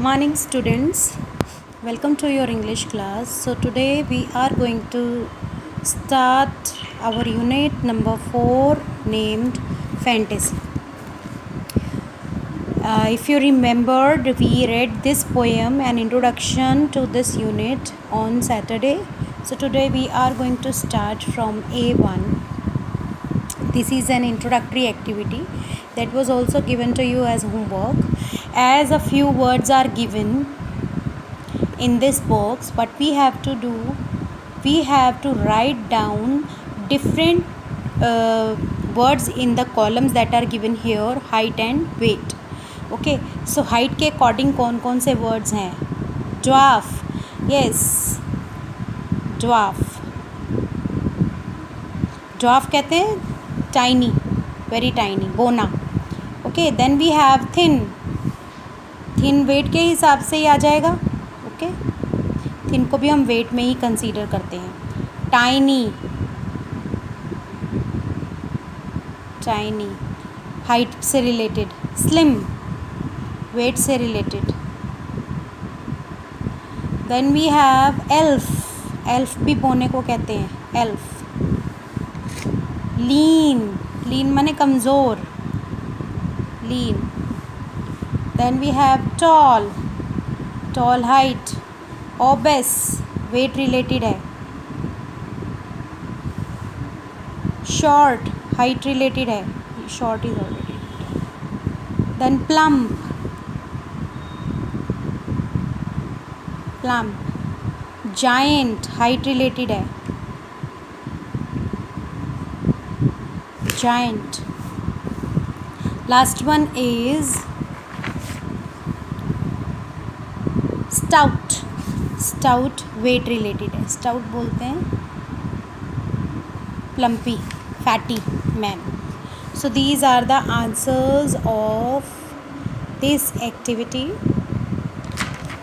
Morning students, welcome to your English class. So today we are going to start our unit number 4 named Fantasy. If you remembered, we read this poem, an introduction to this unit on Saturday. So today we are going to start from A1. This is an introductory activity that was also given to you as homework. As a few words are given in this box, what we have to do, we have to write down different words in the columns that are given here, height and weight. Okay, so height के according कौन कौन से words हैं? Dwarf, yes, dwarf. Dwarf कहते हैं tiny, very tiny, बोना. Okay, then we have thin. Thin weight के हिसाब से ही आ जाएगा. ओके, थिन को भी हम वेट में ही कंसीडर करते हैं. टाइनी, टाइनी हाइट से रिलेटेड. स्लिम वेट से related. Then we have elf. Elf भी बोने को कहते हैं. एल्फ. लीन, लीन माने कमज़ोर. लीन. Then we have tall, tall height. Obese, weight related है. Short, height related है. Short is already. Then plump, plump. Giant, height related है. Giant. Last one is stout. Stout weight related है. स्टाउट बोलते हैं plumpy, fatty man. So these are the answers of this activity.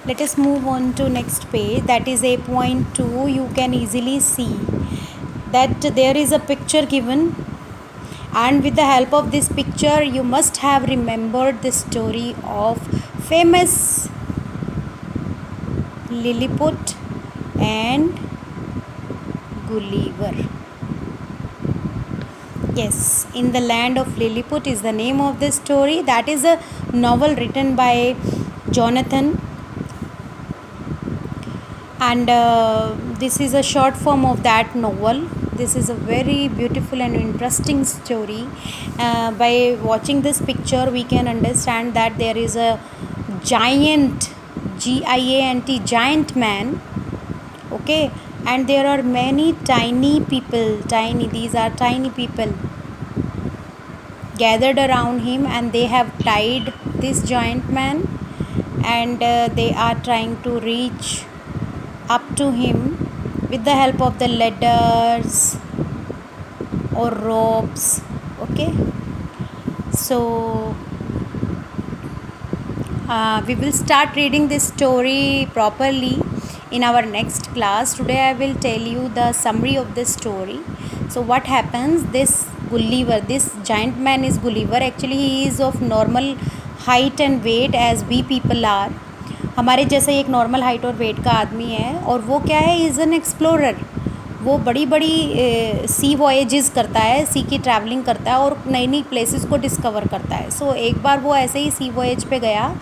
Let us move on to next page, that is A.2. You can easily see that there is a picture given, and with the help of this picture you must have remembered the story of famous Lilliput and Gulliver. Yes, in the land of Lilliput is the name of this story. That is a novel written by Jonathan, and this is a short form of that novel. This is a very beautiful and interesting story. By watching this picture we can understand that there is a giant, Giant, giant man. Okay, and there are many tiny people. Tiny, these are tiny people gathered around him, and they have tied this giant man, and they are trying to reach up to him with the help of the ladders or ropes. Okay, so we will start reading this story properly in our next class. Today I will tell you the summary of this story. So what happens, this Gulliver, this giant man is Gulliver. Actually he is of normal height and weight as we people are. हमारे जैसा एक normal height और wait का आदमी है. और वो क्या है, इज़ एन एक्सप्लोरर. वो बड़ी बड़ी सी वॉयेजेस करता है, सी की ट्रैवलिंग करता है और नई नई प्लेसेस को डिस्कवर करता है. सो एक बार वो ऐसे ही सी वॉयेज पे गया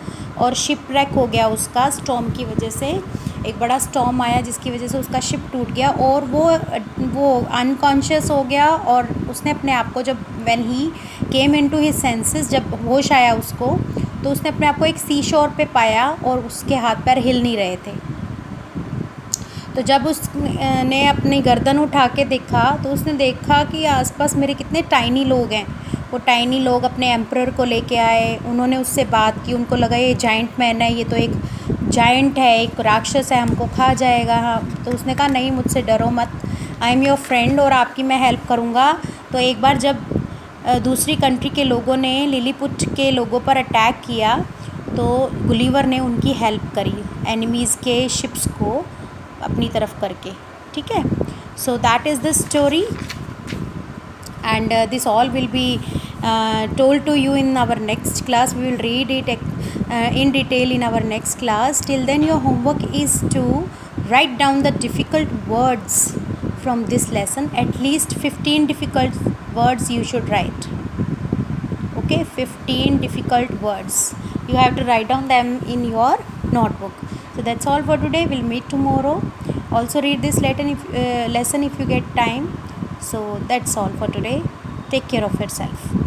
और शिप रैक हो गया उसका स्टॉर्म की वजह से. एक बड़ा स्टॉर्म आया जिसकी वजह से उसका शिप टूट गया और वो अनकॉन्शियस हो गया. और उसने अपने आप को, जब when he came into his senses, जब होश आया उसको, तो उसने अपने आप को एक सी शोर पे पाया और उसके हाथ पैर हिल नहीं रहे थे. तो जब उसने अपनी गर्दन उठा के देखा तो उसने देखा कि आसपास मेरे कितने टाइनी लोग हैं. वो टाइनी लोग अपने एम्परर को लेके आए. उन्होंने उससे बात की. उनको लगा ये जाइंट मैन है, ये तो एक जाइंट है, एक राक्षस है, हमको खा जाएगा. हाँ, तो उसने कहा नहीं, मुझसे डरो मत, आई एम योर फ्रेंड और आपकी मैं हेल्प करूँगा. तो एक बार जब दूसरी कंट्री के लोगों ने लिलीपुट के लोगों पर अटैक किया तो गुलिवर ने उनकी हेल्प करी, एनिमीज़ के शिप्स को अपनी तरफ करके. ठीक है, so that is the story. and this all will be told to you in our next class. We will read it in detail in our next class. Till then, your homework is to write down the difficult words from this lesson. At least 15 difficult words you should write. Okay, 15 difficult words. You have to write down them in your notebook. So that's all for today. We'll meet tomorrow. Also read this lesson if you get time. So that's all for today. Take care of yourself.